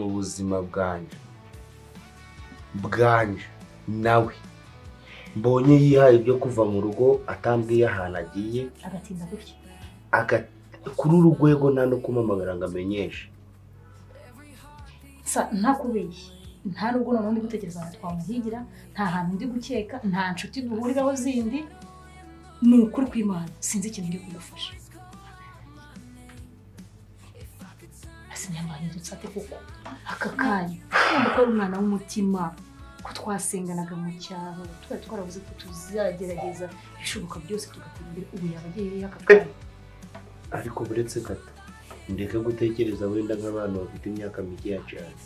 mu buzima bwanje nawe mbonye yihaye ibyo kuva mu rugo atambwiye ahantu agiye agatinda gutya kuri uru rwego nta no kumamagara ngo amenyeshe ntakubeshye nta nubwo noneho ndi gutekereza ngo twamuhigira nta hantu ndi gukeka nta nshuti duhuriraho zindi ni ukuri kw'Imana sinzi ikintu ndi kugufasha nyamahindutse ate kuko aka kanya ko ari umwana w'umutima ko twasenganaga mu cyaro twari twaravuze ko tuzagerageza ibishoboka byose tugatera imbere ubu yabagiye aka kanya ariko buretse gato ndeke gutekereza wenda nk'abantu bafite imyaka mike ya cyane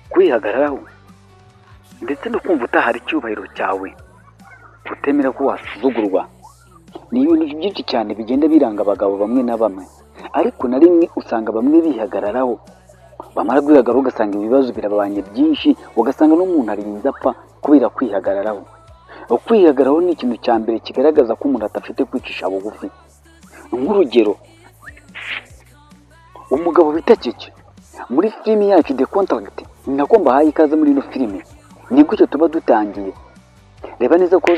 kwihagararaho ndetse no kumva utahari icyubahiro cyawe utemera ko wasuzugurwa ni ibintu byinshi cyane bigenda biranga abagabo bamwe na bamwe ariko na rimwe usanga bamwe bihagararaho bamara kwihagararaho ugasanga ibibazo birabanye byinshi ugasanga n'umuntu arinze apfa kubera kwihagararaho kwihagararaho ni ikintu cya mbere kigaragaza ko umuntu atafite kwicisha bugufi nk'urugero umugabo bita Keke muri filime yacu The Contract nagomba haye ikaze muri ino filime ni gutyo tuba dutangiye reba neza ko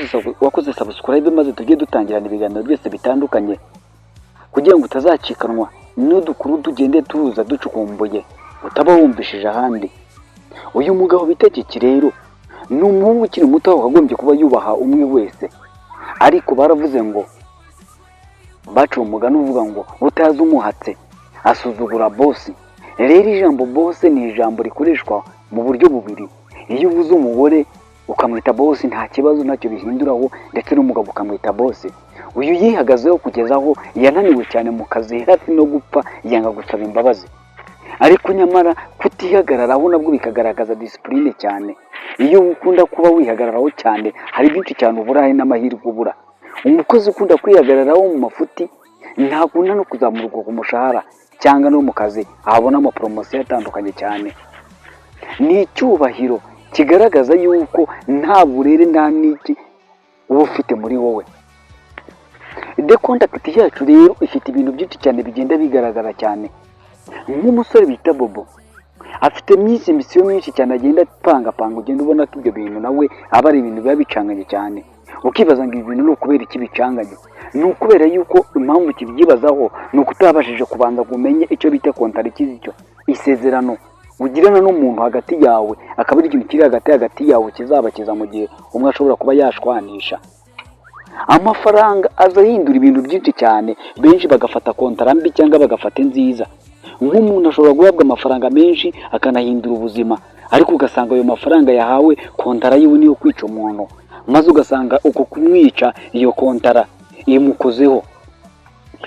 wakoze subscribe maze tugiye dutangirana ibiganiro byose bitandukanye kugira ngo utazacikanwa n'udukuru tugende tuza ducukumbuye utaba wumvishije ahandi uyu mugabo bita Keke rero ni umuhungu ukiri muto wagombye kuba yubaha umwe wese ariko baravuze ngo bacu umugani uvuga ngo utazi umuhatse asuzugura boss rero ijambo boss ni ijambo rikoreshwa mu buryo bubiri iyo uvuze umugore ukamwita boss nta kibazo ntacyo bihinduraho ndetse n'umugabo ukamwita boss uyu yihagazeho kugeza aho yananiwe cyane mu kazi hafi no gupfa yanga gusaba imbabazi ariko nyamara kutihagararaho nabwo bikagaragaza discipline cyane iyo ukunda kuba wihagararaho cyane hari byinshi cyane ubura hari n'amahirwe ubura umukozi ukunda kwihagararaho mu mafuti ntakunda no kuzamurwa ku mushahara cyangwa no mu kazi ahabona amapromosiyo atandukanye cyane ni icyubahiro kigaragaza yuko nta burere nta n'iki uba ufite muri wowe The Contract yacu rero ifite ibintu byinshi cyane bigenda bigaragara cyane nk'umusore bita Bobo afite misiyo myinshi cyane agenda apanga ugenda ubona ko ibyo bintu nawe aba ari ibintu biba bicanganye cyane ukibaza ngo ibi bintu ni ukubera iki bicanganye ni ukubera yuko impamvu kibyibazaho ni uko utabashije kubanza kumenya icyo bita kontara icyo isezerano ugirana n'umuntu hagati yawe akaba ari ikintu kiri hagati yawe kizabakiza mu gihe umwe ashobora kuba yashwanisha amafaranga aza yindura ibintu byinshi cyane benshi bagafata kontara mbi cyangwa bagafata nziza nk'umuntu ashobora guhabwa amafaranga menshi akanahindura ubuzima ariko ugasanga ayo mafaranga yahawe kontara yiwe niyo kwica umuntu maze ugasanga uko kumwica iyo kontara imukozeho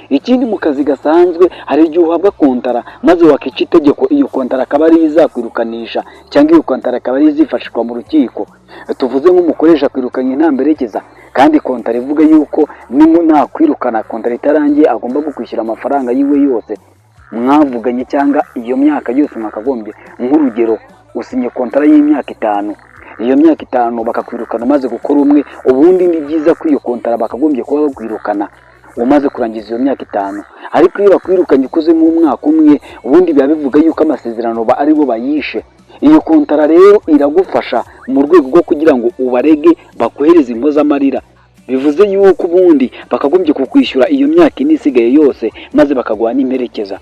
ikindi mu kazi gasanzwe hari igihe uhabwa kontara maze wakica itegeko iyo kontara akaba ari izakwirukanisha cyangwa iyo kontara akaba ari izifashishwa mu rukiko tuvuze nk'umukoresha kwirukanya intamberekeza kandi kontara ivuga yuko nakwirukana kontara itarangiye agomba kukwishyura amafaranga yiwe yose mwavuganye cyangwa iyo myaka yose mwakagombye nk'urugero usinye kontara y'imyaka 5 iyo myaka 5 bakakwirukana umaze gukora umwe ubundi ni byiza ko iyo kontara bakagombye kuba bakwirukana umaze kurangiza iyo myaka 5 ariko iyo bakwirukanye ukoze mu mwaka umwe ubundi biba bivuga yuko amasezerano ari bo bayishe iyo kontara rero iragufasha mu rwego rwo kugira ngo ubarege bakohereze impozamarira bivuze yuko ubundi bakagombye kukwishyura iyo myaka inisigaye yose maze bakaguha n'imperekeza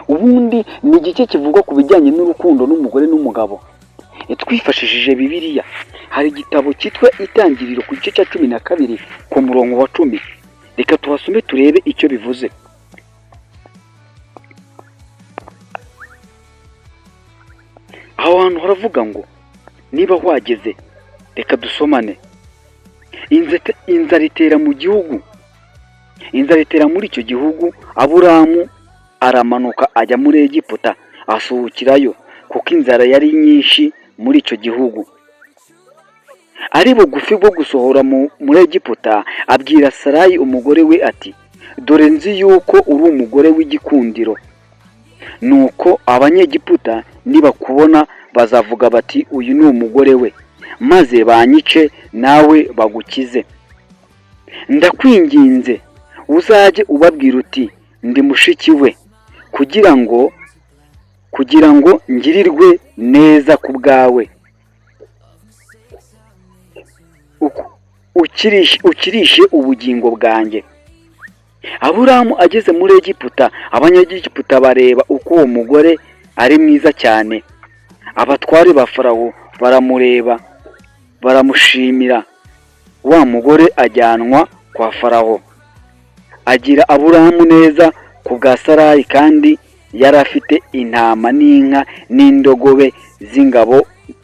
ubundi ni igice kivuga ku bijyanye n'urukundo n'umugore n'umugabo twifashishije Bibiliya hari igitabo cyitwa Itangiriro ku gice cya 12 ku murongo wa 10 reka tuhasome turebe icyo bivuze aho hantu haravuga ngo niba wageze reka dusomane inzara itera mu gihugu inzara itera muri icyo gihugu Aburamu aramanuka ajya muri Egiputa asuhukirayo kuko inzara yari nyinshi muri icyo gihugu ari bugufi bwo gusohora muri Egiputa abwira Sarayi umugore we ati dore nzi yuko uri umugore w'igikundiro nuko abanyegiputa nibakubona bazavuga bati uyu ni umugore we maze banyice nawe bagukize ndakwinginze uzajye ubabwira uti ndi mushiki we kugira ngo ngirirwe neza ku bwawe, ukirishe ubugingo bwanjye. Aburahamu ageze muri Egiputa, abanyegiputa bareba uko uwo mugore ari mwiza cyane. Abatware ba Farawo baramureba, baramushimira. Wa mugore ajyanwa kwa Farawo. Agira Aburahamu neza ku bwa Sarayi, kandi yari afite intama n'inka n'indogobe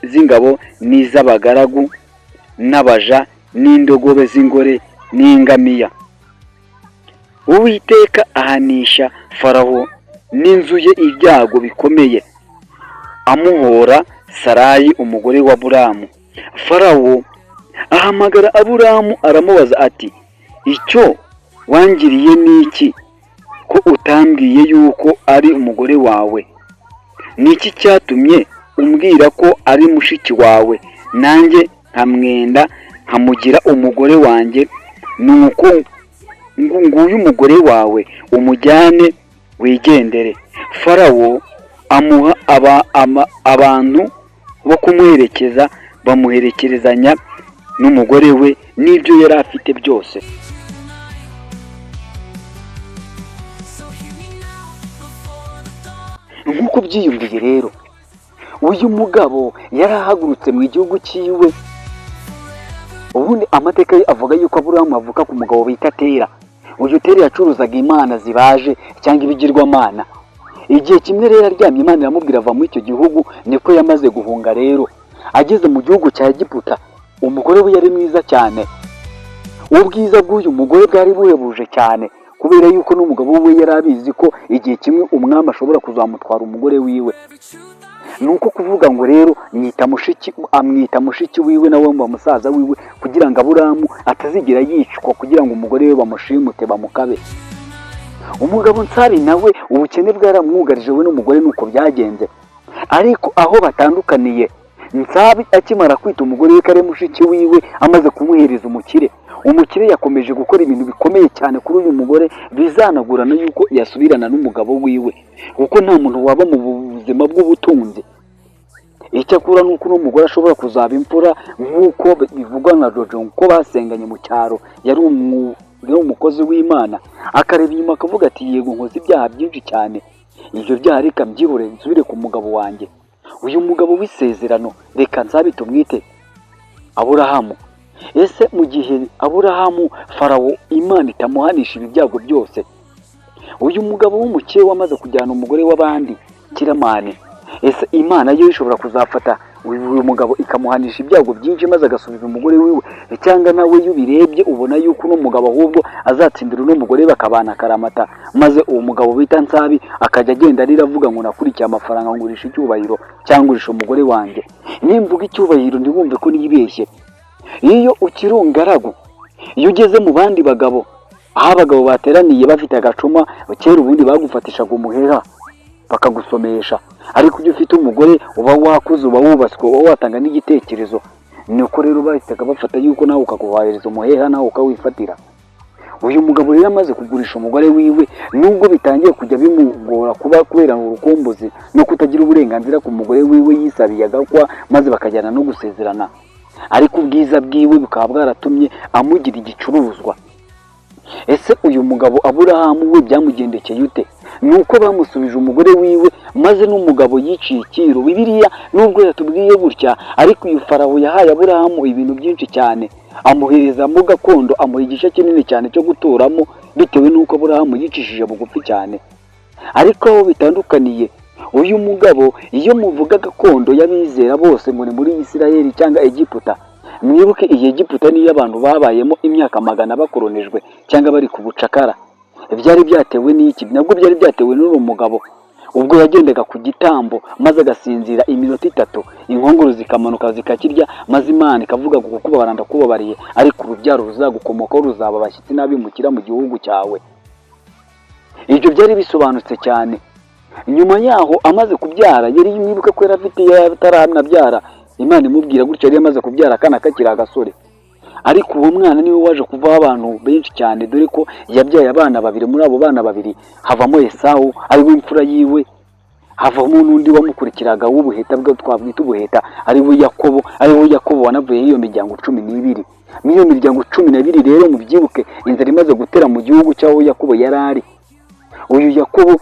z'ingabo n'iz'abagaragu n'abaja n'indogobe z'ingore n'ingamiya. Uwiteka ahanisha Farawo n'inzu ye ibyago bikomeye, amuhora Sarayi umugore wa Aburahamu. Farawo ahamagara Aburahamu aramubaza ati, icyo wangiriye ni iki, ko utambwiye yuko ari umugore wawe? Ni iki cyatumye umbwira ko ari mushiki wawe, nanjye nkamwenda nkamugira umugore wanjye? Nuko nguyu umugore wawe, umujyane wigendere. Farawo amuha abantu bo kumuherekeza, bamuherekerezanya n'umugore we n'ibyo yari afite byose. Nk'uko byiyumviye rero, uyu mugabo yari ahagurutse mu gihugu cyiwe. Ubundi amateka ye avuga yuko Aburahamu avuka ku mugabo bita Tera. Uyu Tera yacuruzaga imana zibaje cyangwa ibigirwamana. Igihe kimwe rero aryamye, Imana iramubwira ava muri icyo gihugu. Niko yamaze guhunga rero, ageze mu gihugu cya Egiputa. Umugore we yari mwiza cyane. Ubwiza bw'uyu mugore bwari buhebuje cyane, kubera yuko n'umugabo we yari abizi ko igihe kimwe umwami ashobora kuzamutwara umugore wiwe. Nuko kuvuga ngo rero amwita mushiki wiwe nawe mba musaza wiwe, kugira ngo Aburahamu atazigira yicwa, kugira ngo umugore we bamushimute bamukabe. Umugabo Nsari nawe ubukene bwaramwugarije we n'umugore, nuko byagenze. Ariko aho batandukaniye, Nsari akimara kwita umugore we kare mushiki wiwe, amaze kumuhereza umukire yakomeje gukora ibintu bikomeye cyane kuri uyu mugore, bizanagurana yuko yasubirana n'umugabo wiwe, kuko nta muntu waba mu buzima bw'ubutunzi. Icyakura nuko n'umugore ashobora kuzaba imfura, nk'uko bivugwa na Jojo, ko basenganye mu cyaro. Yari umukozi w'Imana, akareba inyuma akavuga ati, yego nkoze ibyaha byinshi cyane, ibyo byaha reka mbyibure nsubire ku mugabo wanjye. Uyu mugabo w'isezerano reka Nsabi tumwite Aburahamu. Ese mu gihe Aburahamu Farawo Imana itamuhanisha ibi byago byose, uyu mugabo w'umukire wamaze kujyana umugore w'abandi kiramane, ese Imana yo ishobora kuzafata uyu mugabo ikamuhanisha ibyago byinshi maze agasubiza umugore wiwe? Cyangwa nawe iyo ubirebye ubona yuko uno mugabo ahubwo azatsindira uno mugore bakabana akaramata, maze uwo mugabo bita Nsabi akajya agenda riravuga ngo nakurikiye amafaranga ngurisha icyubahiro cyangwa ngurisha umugore wanjye? Nimvuga icyubahiro ndibumve ko nibeshye. Iyo ukiri ungaragu, iyo ugeze mu bandi bagabo, aho abagabo bateraniye bafite agacuma, kera ubundi bagufatishaga umuheha bakagusomesha. Ariko iyo ufite umugore uba wakuze, uba wubaswe, uba watanga n'igitekerezo. Nuko rero bahitaga bafata yuko nawe ukaguhereza umuheha nawe ukawifatira. Uyu mugabo rero amaze kugurisha umugore wiwe, nubwo bitangiye kujya bimugora kuba kubera urukumbuzi no kutagira uburenganzira ku mugore wiwe yisabiye agakwa, maze bakajyana no gusezerana. Ariko ubwiza bwiwe bukaba bwaratumye amugira igicuruzwa. Ese uyu mugabo Aburahamu we byamugendekeye ute? Nuko bamusubije umugore wiwe, maze n'umugabo yiciye icyiru. Bibiliya nubwo yatubwiye gutya, ariko uyu Farawo yahaye Aburahamu ibintu byinshi cyane, amuherezamo gakondo, amuha igice kinini cyane cyo guturamo, bitewe n'uko Aburahamu yicishije bugufi cyane. Ariko aho bitandukaniye, uyu mugabo iyo muvuga gakondo y'abizera bose ngo ni muri Isirayeli cyangwa Egiputa, mwibuke iyi Egiputa niyo abantu babayemo imyaka 100 bakoronejwe cyangwa bari ku bucakara. Byari byatewe n'iki? Nabwo byari byatewe n'uwo mugabo ubwo yagendaga ku gitambo, maze agasinzira iminota 3, inkongoro zikamanuka zikakirya, maze Imana ikavuga ngo kuko baranda kubabariye, ariko urubyaro ruzagukomokaho ruzaba abashyitsi n'abimukira mu gihugu cyawe. Ibyo byari bisobanutse cyane. Nyuma yaho amaze kubyara, yari mwibuka ko yari afite ataranabyara, Imana imubwira gutya, yari amaze kubyara akana kakiri agasore. ariko uwo mwana niwe waje kuvaho abantu benshi cyane, dore ko yabyaye abana babiri. Muri abo bana babiri havamo Esawu ariwe imfura yiwe, havamo n'undi wamukurikiraga w'ubuheta bwo twabwita ubuheta ariwe Yakobo. Yakobo wanavuye iyo miryango 12. N'iyo miryango 12 rero mubyibuke inzara imaze gutera mu gihugu cyaho Yakobo yarari. Uyu Yakobo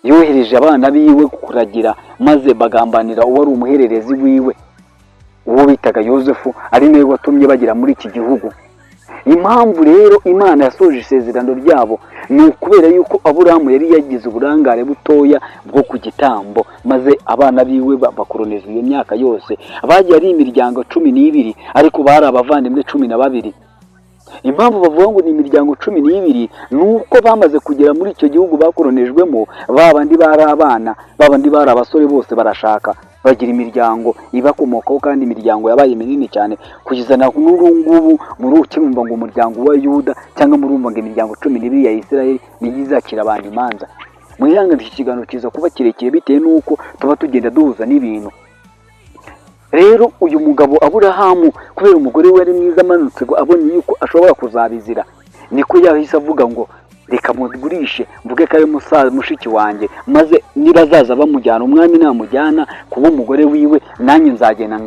yohereje abana biwe kuragira, maze bagambanira uwari umuhererezi wiwe uwo bitaga Yosefu, ari nawe watumye bagira muri iki gihugu. Impamvu rero Imana yasoje isezerano ryabo ni ukubera yuko Aburahamu yari yagize uburangare butoya bwo ku gitambo, maze abana biwe bakoroneza iyo myaka yose. Bagiye ari imiryango 12 ariko bari abavandimwe 12. Impamvu bavuga ngo ni imiryango 12 ni uko bamaze kugera muri icyo gihugu bakoronejwemo, babandi bari abana, babandi bari abasore bose barashaka bagira imiryango ibakomokaho, kandi imiryango yabaye minini cyane kugeza na n'urungubu muri ukirumva ngo umuryango wa Yuda cyangwa murumva ngo imiryango 12 ya Isirayeli niyo izakira abantu imanza. Mwihangane iki kiganiro kiza kuba kirekire bitewe n'uko tuba tugenda duhuza n'ibintu. Rero uyu mugabo Aburahamu kubera umugore we ari mwiza amanutse abonye yuko ashobora kuzabizira, niko yahise avuga ngo reka mugurishe mvuge ko ari mushiki wanjye, maze nibazaza bamujyana umwami namujyana kuba umugore wiwe, nanjye nzagenda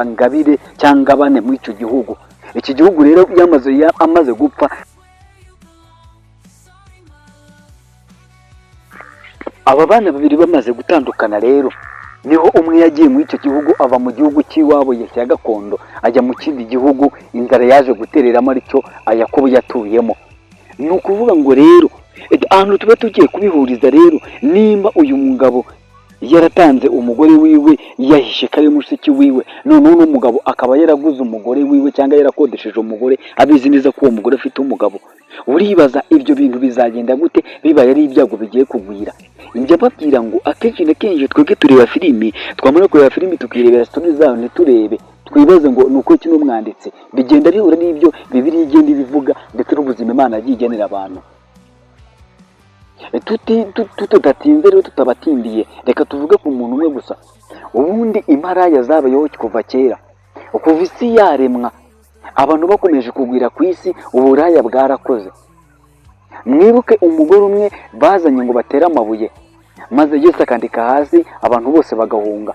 ngabire cyangwa bane muri icyo gihugu. Iki gihugu rero amaze gupfa, aba bana babiri bamaze gutandukana rero niho umwe yagiye muri icyo gihugu, ava mu gihugu cy'iwabo cya gakondo ajya mu kindi gihugu inzara yaje gutereramo, aricyo Yakobo yatuyemo. Ni ukuvuga ngo rero ahantu tuba tugiye kubihuriza rero, nimba uyu mugabo yaratanze umugore wiwe yahishe kare mushiki wiwe, noneho n'umugabo akaba yaraguze umugore wiwe cyangwa yarakodesheje umugore abizi neza ko uwo mugore afite umugabo, uribaza ibyo bintu bizagenda gute bibaye ari ibyago bigiye kugwira? Njya babwira ngo akenshi na kenshi twebwe tureba filimi, twamara kureba filimi tukirebera story zayo ntiturebe, twibaze ngo ni uko kino mwanditse bigenda bihura n'ibyo Bibiliya igenda ibivuga ndetse n'ubuzima Imana yagiye igenera abantu. Tudatinze rero tutabatindiye, reka tuvuge ku muntu umwe gusa. Ubundi imparaya zabayeho kuva kera, kuva isi yaremwa abantu bakomeje kugwira ku isi, uburaya bwarakoze. Mwibuke umugore umwe bazanye ngo batere amabuye, maze Yesu akandika hasi abantu bose bagahunga.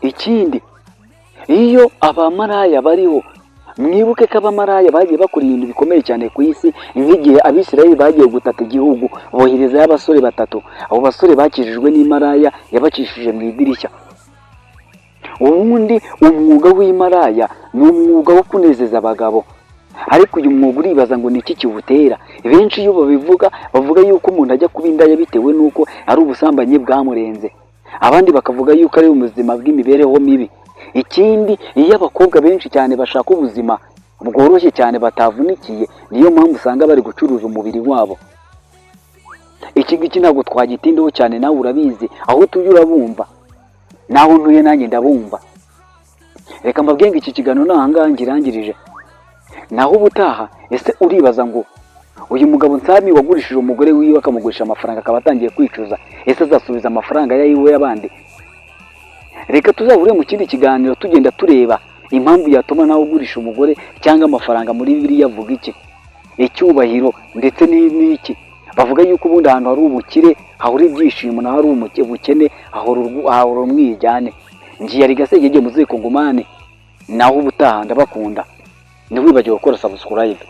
Ikindi, iyo abamaraya bariho, mwibuke ko abamaraya bagiye bakora ibintu bikomeye cyane ku isi. Nk'igihe Abisirayeli bagiye gutata igihugu, bohereza y'abasore 3. Abo basore bakijijwe n'imaraya yabacishije mu idirishya. Ubundi umwuga w'imaraya ni umwuga wo kunezeza abagabo, ariko uyu mwuga uribaza ngo ni iki kiwutera? Benshi iyo babivuga bavuga yuko umuntu ajya kuba indaya bitewe n'uko ari ubusambanyi bwamurenze, abandi bakavuga yuko ari ubuzima bw'imibereho mibi. Ikindi, iyo abakobwa benshi cyane bashaka ubuzima bworoshye cyane batavunikiye, niyo mpamvu usanga bari gucuruza umubiri wabo. Iki ngiki ntabwo twagitindaho cyane, nawe urabizi, aho utuye urabumva, naho ntuye nanjye ndabumva. Reka mbabwenge iki kiganiro nahangaha ngirangirije, naho ubutaha ese uribaza ngo uyu mugabo Nsami wagurishije umugore wiwe akamugurisha amafaranga akaba atangiye kwicuza, ese azasubiza amafaranga yiwe y'abandi? Reka tuzahure mu kindi kiganiro tugenda tureba impamvu yatuma nawe ugurisha umugore cyangwa amafaranga muri Bibiliya avuga iki, icyubahiro ndetse n'iki. Bavuga yuko ubundi ahantu hari ubukire hahora ibyishimo, naho hari ubukene hahora umwijyane. Ngiye ari Gasegege muziko ngumane, naho ubutaha ndabakunda, ntiwibagirwe gukora subscribe.